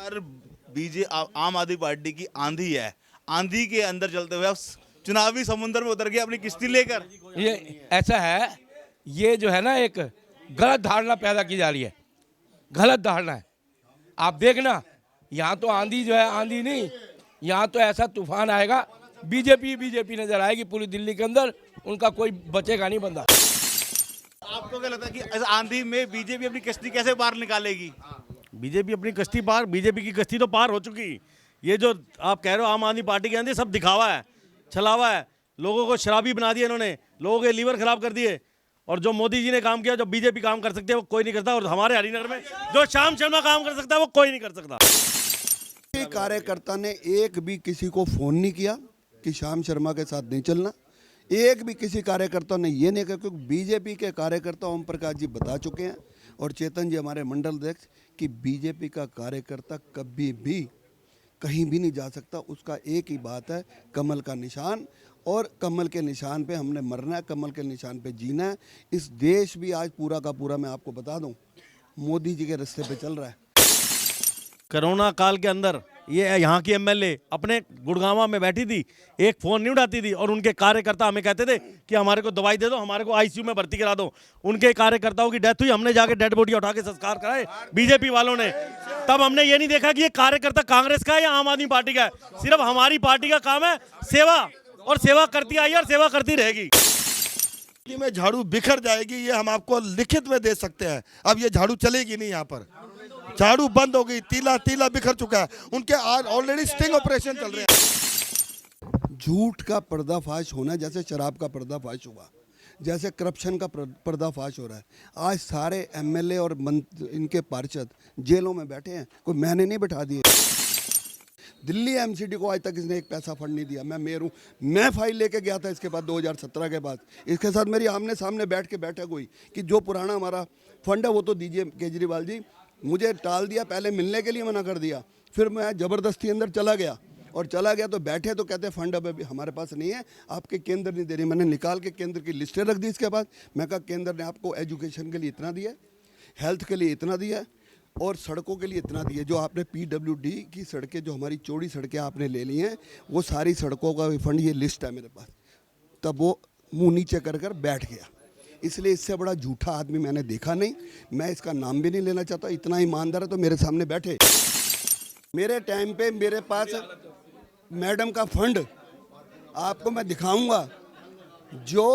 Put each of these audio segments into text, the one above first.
बार आम आदमी पार्टी की आंधी है, आंधी के अंदर चलते हुए अब चुनावी समुद्र में उतर गए अपनी किश्ती लेकर। ये ऐसा है, ये जो है ना एक गलत धारणा पैदा की जा रही है, गलत धारणा है। आप देखना यहाँ तो आंधी जो है, आंधी नहीं, यहाँ तो ऐसा तूफान आएगा, बीजेपी नजर आएगी पूरी दिल्ली के अंदर, उनका कोई बचेगा नहीं बंदा। आपको क्या लगता है कि इस आंधी में बीजेपी अपनी किश्ती कैसे बाहर निकालेगी? बीजेपी अपनी कश्ती पार, बीजेपी की कश्ती तो पार हो चुकी। ये जो आप कह रहे हो आम आदमी पार्टी के अंदर सब दिखावा है, छलावा है, लोगों को शराबी बना दिया इन्होंने, लोगों के लीवर खराब कर दिए। और जो मोदी जी ने काम किया, जो बीजेपी काम कर सकती है वो कोई नहीं करता। और हमारे हरिनगर में जो श्याम शर्मा काम कर सकता है वो कोई नहीं कर सकता। कार्यकर्ता ने एक भी किसी को फोन नहीं किया कि श्याम शर्मा के साथ नहीं चलना। एक भी किसी कार्यकर्ता ने ये नहीं कहा, क्योंकि बीजेपी के कार्यकर्ता ओम प्रकाश जी बता चुके हैं और चेतन जी हमारे मंडल अध्यक्ष कि बीजेपी का कार्यकर्ता कभी भी कहीं भी नहीं जा सकता। उसका एक ही बात है, कमल का निशान, और कमल के निशान पे हमने मरना है, कमल के निशान पे जीना है। इस देश भी आज पूरा का पूरा, मैं आपको बता दूं, मोदी जी के रास्ते पे चल रहा है। कोरोना काल के अंदर ये यहाँ की एमएलए अपने गुड़गांव में बैठी थी, एक फ़ोन नहीं उठाती थी, और उनके कार्यकर्ता हमें कहते थे कि हमारे को दवाई दे दो, हमारे को आईसीयू में भर्ती करा दो। उनके कार्यकर्ताओं की डेथ हुई, हमने जाके डेड बॉडी उठा के संस्कार कराए बीजेपी वालों ने। तब हमने ये नहीं देखा कि ये कार्यकर्ता कांग्रेस का है या आम आदमी पार्टी का है। सिर्फ हमारी पार्टी का काम है सेवा, और सेवा करती आई और सेवा करती रहेगी। में झाड़ू बिखर जाएगी, ये हम आपको लिखित में दे सकते हैं। अब ये झाड़ू चलेगी नहीं, यहाँ पर झाड़ू बंद हो गई, तीला बिखर चुका है। उनके आज ऑलरेडी स्टिंग ऑपरेशन चल रहे हैं। झूठ का पर्दाफाश होना, जैसे शराब का पर्दाफाश हुआ, जैसे करप्शन का पर्दाफाश हो रहा है। आज सारे एमएलए और इनके पार्षद जेलों में बैठे हैं, कोई मैंने नहीं बैठा दिए। दिल्ली एमसीडी को आज तक इसने एक पैसा फंड नहीं दिया। मैं मेयर हूँ, मैं फाइल लेके गया था इसके बाद 2017 के बाद। इसके साथ मेरी आमने सामने बैठ के बैठक हुई कि जो पुराना हमारा फंड है वो तो दीजिए। केजरीवाल जी मुझे टाल दिया, पहले मिलने के लिए मना कर दिया, फिर मैं ज़बरदस्ती अंदर चला गया, और चला गया तो बैठे तो कहते फंड अब अभी हमारे पास नहीं है, आपके केंद्र नहीं दे रही। मैंने निकाल के केंद्र की लिस्टें रख दी इसके बाद। मैं कहा केंद्र ने आपको एजुकेशन के लिए इतना दिया, हेल्थ के लिए इतना दिया, और सड़कों के लिए इतना दिया। जो आपने पीडब्ल्यूडी की सड़कें, जो हमारी चौड़ी सड़कें आपने ले ली हैं, वो सारी सड़कों का फंड, ये लिस्ट है मेरे पास। तब वो मुंह नीचे कर कर बैठ गया। इसलिए इससे बड़ा झूठा आदमी मैंने देखा नहीं। मैं इसका नाम भी नहीं लेना चाहता, इतना ईमानदार है तो मेरे सामने बैठे। मेरे टाइम पे मेरे पास मैडम का फंड आपको मैं दिखाऊंगा। जो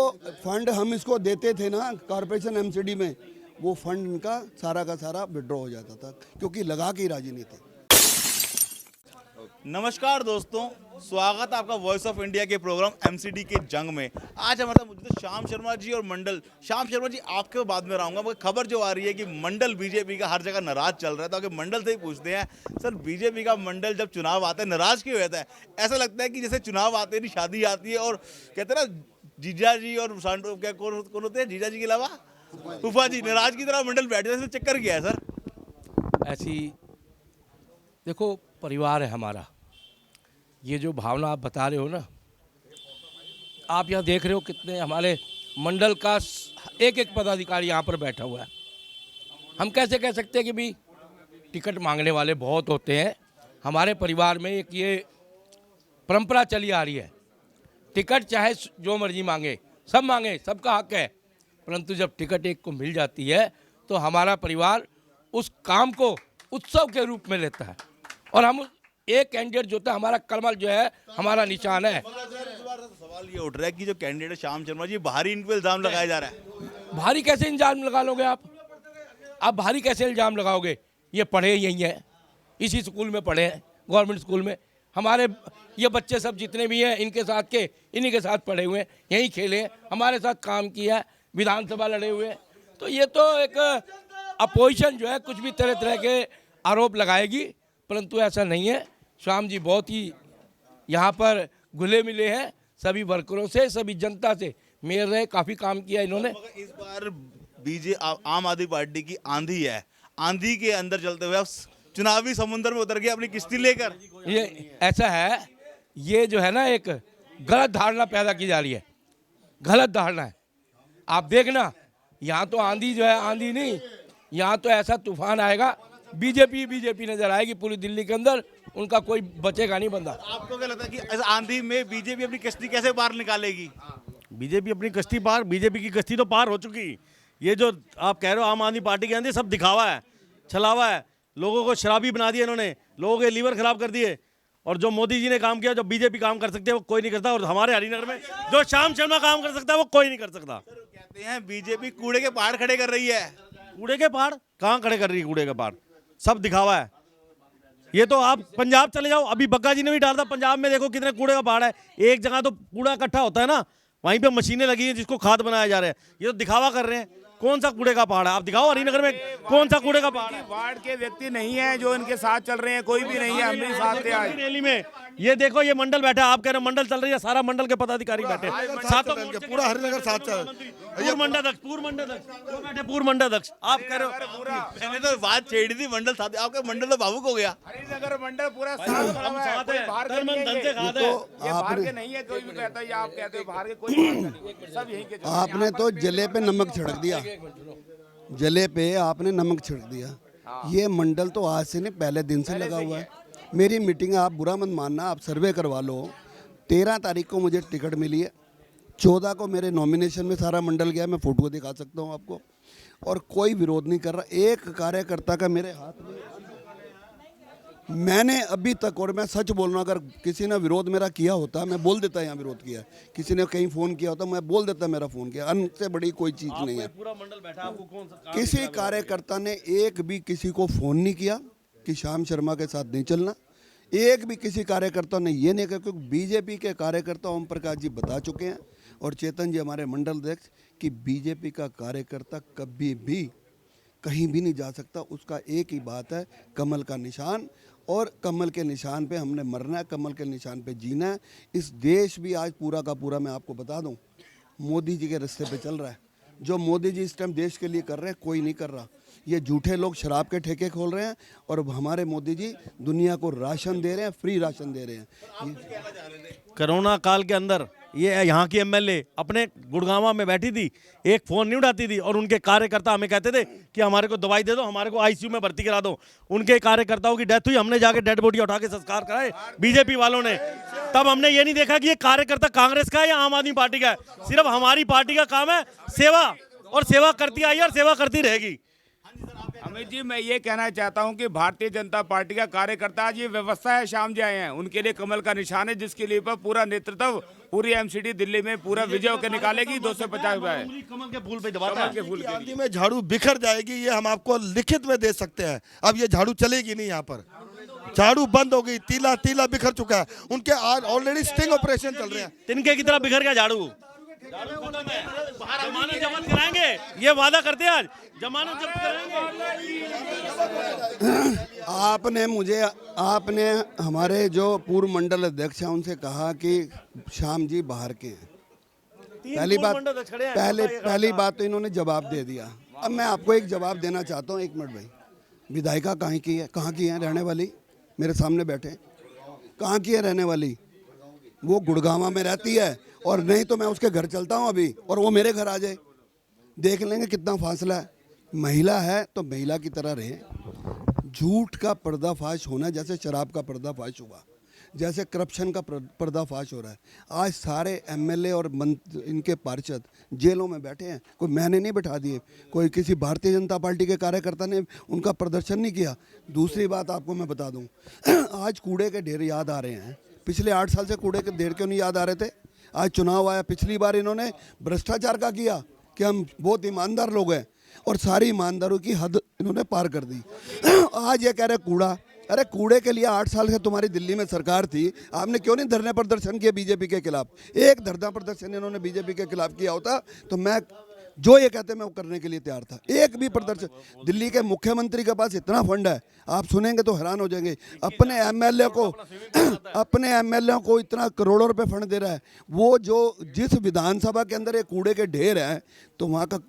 फंड हम इसको देते थे ना कॉरपोरेशन एमसीडी में, वो फंड इनका सारा का सारा विड्रॉ हो जाता था, क्योंकि लगा के ही राजी नहीं थे। नमस्कार दोस्तों, स्वागत है आपका वॉइस ऑफ इंडिया के प्रोग्राम एमसीडी के जंग में। आज हमारे साथ मौजूद है श्याम शर्मा जी और मंडल। श्याम शर्मा जी, आपके बाद में रहूंगा, मगर खबर जो आ रही है कि मंडल बीजेपी का हर जगह नाराज चल रहा है, तो आगे मंडल से ही पूछते हैं, सर बीजेपी का मंडल जब चुनाव आता है नाराज क्यों रहता है? ऐसा लगता है कि जैसे चुनाव आते ही शादी आती है, और कहते हैं ना जीजा जी और क्या कौन होते हैं जीजा जी के अलावा फूफा जी, नाराज की तरह मंडल बैठ जाते हैं। चक्कर क्या है सर? ऐसी देखो, परिवार है हमारा। ये जो भावना आप बता रहे हो ना, आप यहाँ देख रहे हो कितने हमारे मंडल का एक एक पदाधिकारी यहाँ पर बैठा हुआ है। हम कैसे कह सकते हैं कि भी टिकट मांगने वाले बहुत होते हैं। हमारे परिवार में एक ये परंपरा चली आ रही है, टिकट चाहे जो मर्जी मांगे, सब मांगे, सबका हक है, परंतु जब टिकट एक को मिल जाती है तो हमारा परिवार उस काम को उत्सव के रूप में लेता है। और हम एक कैंडिडेट जो था, हमारा कमल जो है हमारा निशान है। सवाल ये उठ रहा है कि जो कैंडिडेट है श्याम शर्मा जी, बाहरी इन पे इल्जाम लगाया जा रहा है। भारी कैसे इल्जाम लगा लोगे आप भारी कैसे इल्जाम लगाओगे? ये पढ़े यही हैं, इसी स्कूल में पढ़े हैं, गवर्नमेंट स्कूल में। हमारे ये बच्चे सब जितने भी हैं इनके साथ के, इन्हीं के साथ पढ़े हुए हैं, यहीं खेले हैं, हमारे साथ काम किया है, विधानसभा लड़े हुए हैं। तो ये तो एक अपोजिशन जो है कुछ भी तरह तरह के आरोप लगाएगी, परंतु ऐसा नहीं है। श्याम जी बहुत ही यहाँ पर घुले मिले हैं सभी वर्करों से, सभी जनता से। मेयर रहे, काफ़ी काम किया इन्होंने। इस बार आम आदमी पार्टी की आंधी है, आंधी के अंदर चलते हुए अब चुनावी समुद्र में उतर गए अपनी किश्ती लेकर। ये ऐसा है, ये जो है ना एक गलत धारणा पैदा की जा रही है, गलत धारणा है। आप देखना यहाँ तो आंधी जो है, आंधी नहीं, यहाँ तो ऐसा तूफान आएगा, बीजेपी बीजेपी नजर आएगी पूरी दिल्ली के अंदर, उनका कोई बचेगा नहीं बंदा। आपको क्या लगता है कि इस आंधी में बीजेपी अपनी कश्ती कैसे पार निकालेगी? बीजेपी अपनी कश्ती पार, बीजेपी की कश्ती तो पार हो चुकी। ये जो आप कह रहे हो आम आदमी पार्टी के अंदर, सब दिखावा है, छलावा है, लोगों को शराबी बना दिया इन्होंने, लोगों के लीवर खराब कर दिए। और जो मोदी जी ने काम किया, जो बीजेपी काम कर सकते हैं वो कोई नहीं करता। और हमारे हरिनगर में जो श्याम शर्मा काम कर सकता है वो कोई नहीं कर सकता। कहते हैं बीजेपी कूड़े के पहाड़ खड़े कर रही है। कूड़े के पहाड़ कहाँ खड़े कर रही है? कूड़े के पहाड़ सब दिखावा है। ये तो आप पंजाब चले जाओ, अभी बग्गा जी ने भी डाला था, पंजाब में देखो कितने कूड़े का पहाड़ है। एक जगह तो कूड़ा इकट्ठा होता है ना, वहीं पे मशीनें लगी हैं जिसको खाद बनाया जा रहा है। ये तो दिखावा कर रहे हैं। कौन सा कूड़े का पहाड़ है? आप दिखाओ हरिनगर में कौन सा कूड़े का पहाड़ है? वार्ड के व्यक्ति नहीं है जो इनके साथ चल रहे हैं, कोई भी नहीं है। हम भी साथ थे आज रैली में। ये देखो ये मंडल बैठा, आप कह रहे हो मंडल चल रही है, सारा मंडल के पदाधिकारी बैठे, सातों मोर्चे के पूरा हरिनगर साथ चल। पूर्व मंडलाध्यक्ष वो बैठे, पूर्व मंडलाध्यक्ष। आप कह रहे हो मैंने तो बात छेड़ी थी मंडल साथ, आपका मंडल तो भावुक हो गया। हरिनगर मंडल पूरा साथ खड़ा हुआ है। कोई बाहर के नहीं है, ये बाहर के नहीं है। कोई भी कहता है, आप कहते हो बाहर के, कोई बाहर का नहीं है, सब यहीं के। आपने तो जले पे नमक छिड़क दिया, जले पे आपने नमक छिड़क दिया। ये मंडल तो आज से नहीं, पहले दिन से लगा हुआ है। मेरी मीटिंग आप बुरा मत मानना, आप सर्वे करवा लो। 13 तारीख को मुझे टिकट मिली है, 14 को मेरे नॉमिनेशन में सारा मंडल गया, मैं फोटो दिखा सकता हूँ आपको। और कोई विरोध नहीं कर रहा, एक कार्यकर्ता का मेरे हाथ में। मैंने अभी तक, और मैं सच बोल रहा हूँ, अगर किसी ने विरोध मेरा किया होता मैं बोल देता यहाँ विरोध किया, किसी ने कहीं फ़ोन किया होता मैं बोल देता मेरा फ़ोन किया। अन्न से बड़ी कोई चीज़ नहीं है। पूरा मंडल बैठा, आपको कौन सा काम किसी कार्यकर्ता ने एक भी किसी को फ़ोन नहीं किया कि श्याम शर्मा के साथ नहीं चलना। एक भी किसी कार्यकर्ता ने ये नहीं कहा, क्योंकि बीजेपी के कार्यकर्ता ओम प्रकाश जी बता चुके हैं और चेतन जी हमारे मंडल अध्यक्ष कि बीजेपी का कार्यकर्ता कभी भी कहीं भी नहीं जा सकता। उसका एक ही बात है, कमल का निशान, और कमल के निशान पे हमने मरना है, कमल के निशान पे जीना है। इस देश भी आज पूरा का पूरा, मैं आपको बता दूं, मोदी जी के रास्ते पे चल रहा है। जो मोदी जी इस टाइम देश के लिए कर रहे हैं कोई नहीं कर रहा। ये झूठे लोग शराब के ठेके खोल रहे हैं और हमारे मोदी जी दुनिया को राशन दे रहे हैं, फ्री राशन दे रहे हैं। कोरोना काल के अंदर ये यहाँ की एमएलए अपने गुड़गांवा में बैठी थी, एक फ़ोन नहीं उठाती थी और उनके कार्यकर्ता हमें कहते थे कि हमारे को दवाई दे दो, हमारे को आईसीयू में भर्ती करा दो। उनके कार्यकर्ताओं की डेथ हुई, हमने जाके डेड बॉडी उठा के संस्कार कराए बीजेपी वालों ने। तब हमने ये नहीं देखा कि ये कार्यकर्ता कांग्रेस का है या आम आदमी पार्टी का है। सिर्फ हमारी पार्टी का काम है सेवा, और सेवा करती आई और सेवा करती रहेगी। अमित जी, मैं ये कहना चाहता हूं कि भारतीय जनता पार्टी का कार्यकर्ता, आज ये व्यवस्था है, श्याम जी आए हैं, उनके लिए कमल का निशान है, जिसके लिए पर पूरा नेतृत्व पूरी एमसीडी दिल्ली में पूरा विजय होकर निकालेगी। 250 रुपए कमल के फूल पे दबाता है। के फूल के आंधी में झाड़ू बिखर जाएगी, ये हम आपको लिखित में दे सकते हैं। अब ये झाड़ू चलेगी नहीं, यहाँ पर झाड़ू बंद हो गई, तीला तीला बिखर चुका है। उनके आज ऑलरेडी स्टिंग ऑपरेशन चल रहे हैं। तिनके की तरह बिखर गया झाड़ू। जमानत जब्त कराएंगे, ये वादा करते हैं आज, जमानत जब्त कराएंगे। आपने हमारे जो पूर्व मंडल अध्यक्ष हैं उनसे कहा कि श्याम जी बाहर के हैं। पहली बात तो इन्होंने जवाब दे दिया। अब मैं आपको एक जवाब देना चाहता हूँ, 1 मिनट भाई। विधायिका कहाँ की है, कहाँ की है रहने वाली? मेरे सामने बैठे, कहाँ की है रहने वाली? वो गुड़गांवा में रहती है, और नहीं तो मैं उसके घर चलता हूँ अभी और वो मेरे घर आ जाए, देख लेंगे कितना फासला है। महिला है तो महिला की तरह रहे। झूठ का पर्दाफाश होना जैसे शराब का पर्दाफाश हुआ, जैसे करप्शन का पर्दाफाश हो रहा है। आज सारे एमएलए और इनके पार्षद जेलों में बैठे हैं, कोई मैंने नहीं बैठा दिए, कोई किसी भारतीय जनता पार्टी के कार्यकर्ता ने उनका प्रदर्शन नहीं किया। दूसरी बात आपको मैं बता दूं, आज कूड़े के ढेर याद आ रहे हैं। पिछले 8 साल से कूड़े के ढेर क्यों नहीं याद आ रहे थे? आज चुनाव आया, पिछली बार इन्होंने भ्रष्टाचार का किया कि हम बहुत ईमानदार लोग हैं, और सारी ईमानदारों की हद इन्होंने पार कर दी। आज ये कह रहे कूड़ा, अरे कूड़े के लिए 8 साल से तुम्हारी दिल्ली में सरकार थी, आपने क्यों नहीं धरने प्रदर्शन किए बीजेपी के खिलाफ? एक धरना प्रदर्शन इन्होंने बीजेपी के खिलाफ किया होता तो मैं जो ये कहते मैं वो करने के लिए तैयार था। एक भी प्रदर्शन, दिल्ली के मुख्यमंत्री के पास इतना फंड है, आप सुनेंगे तो हैरान हो जाएंगे। अपने एमएलए को इतना करोड़ों रुपए फंड दे रहा है। वो जो जिस विधानसभा के अंदर ये कूड़े के ढेर हैं, तो वहाँ का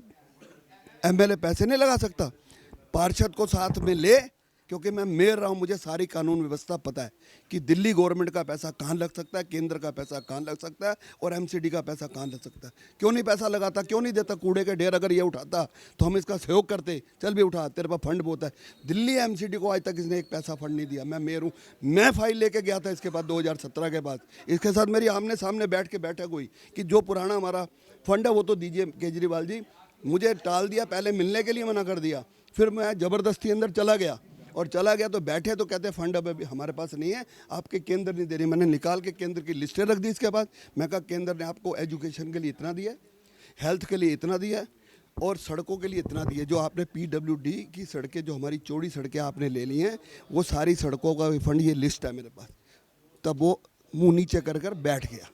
एमएलए पैसे नहीं लगा सकता। पार्षद को साथ में ले क्योंकि मैं मेयर रहा हूँ, मुझे सारी कानून व्यवस्था पता है कि दिल्ली गवर्नमेंट का पैसा कहाँ लग सकता है, केंद्र का पैसा कहाँ लग सकता है और एमसीडी का पैसा कहाँ लग सकता है। क्यों नहीं पैसा लगाता, क्यों नहीं देता? कूड़े के ढेर अगर ये उठाता तो हम इसका सहयोग करते, चल भी उठा, तेरे पास फंड बहुत है। दिल्ली एमसीडी को आज तक इसने एक पैसा फंड नहीं दिया। मैं मेयर हूँ, मैं फाइल लेके गया था इसके बाद 2017 के बाद, इसके साथ मेरी आमने सामने बैठ के बैठक हुई कि जो पुराना हमारा फंड है वो तो दीजिए। केजरीवाल जी मुझे टाल दिया, पहले मिलने के लिए मना कर दिया, फिर मैं ज़बरदस्ती अंदर चला गया और चला गया तो बैठे तो कहते फंड अब अभी हमारे पास नहीं है, आपके केंद्र नहीं दे रही। मैंने निकाल के केंद्र की लिस्टें रख दी। इसके बाद मैं कहा केंद्र ने आपको एजुकेशन के लिए इतना दिया, हेल्थ के लिए इतना दिया और सड़कों के लिए इतना दिया। जो आपने PWD की सड़कें, जो हमारी चौड़ी सड़कें आपने ले ली हैं, वो सारी सड़कों का फंड, ये लिस्ट है मेरे पास। तब वो मुँह नीचे कर कर बैठ गया।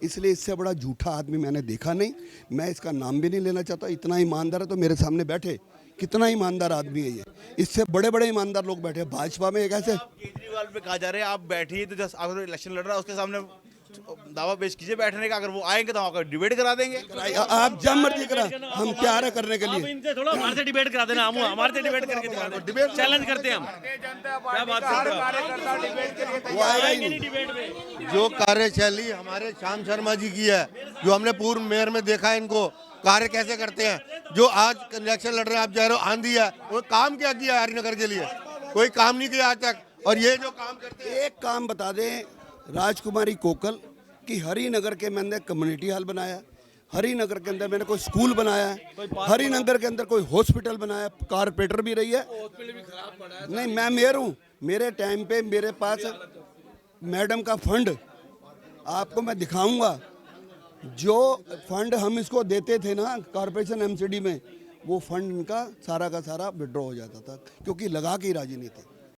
इसलिए इससे बड़ा झूठा आदमी मैंने देखा नहीं। मैं इसका नाम भी नहीं लेना चाहता। इतना ईमानदार है तो मेरे सामने बैठे, कितना ईमानदार आदमी है ये। इससे बड़े बड़े ईमानदार लोग बैठे भाजपा में। एक ऐसे केजरीवाल पे कहा जा रहा है आप बैठिए, तो जस्ट अगर इलेक्शन लड़ रहा है उसके सामने दावा पेश कीजिए बैठने का, अगर वो आएंगे तो आपका डिबेट करा देंगे। आप जब मर्जी करा, हम तैयार है करने के लिए। इनसे थोड़ा हमारे से डिबेट करा देना, हम हमारे से डिबेट करके दिखा दो, डिबेट चैलेंज करते हैं हम। क्या बात करते हैं, वो आएगा ही नहीं। जो कार्यशैली हमारे श्याम शर्मा जी की है, जो हमने पूर्व मेयर में देखा है, इनको कार्य कैसे करते हैं। जो आज इलेक्शन लड़ रहे हैं, आप जा रहे हो आंधी है, वो काम क्या किया हरिनगर के लिए? कोई काम नहीं किया आज तक। और ये जो काम करते हैं, एक काम बता दें राजकुमारी कोकल कि हरिनगर के मैंने कम्युनिटी हॉल बनाया, हरिनगर के अंदर मैंने कोई स्कूल बनाया है, हरिनगर के अंदर कोई हॉस्पिटल बनाया, कारपेंटर भी रही है। नहीं, मैं मेयर हूँ, मेरे टाइम पे मेरे पास मैडम का फंड आपको मैं दिखाऊंगा। जो फंड हम इसको देते थे ना कॉर्पोरेशन एमसीडी में, वो फंड इनका सारा का सारा विड्रॉ हो जाता था, क्योंकि लगा के ही राजी नहीं थे।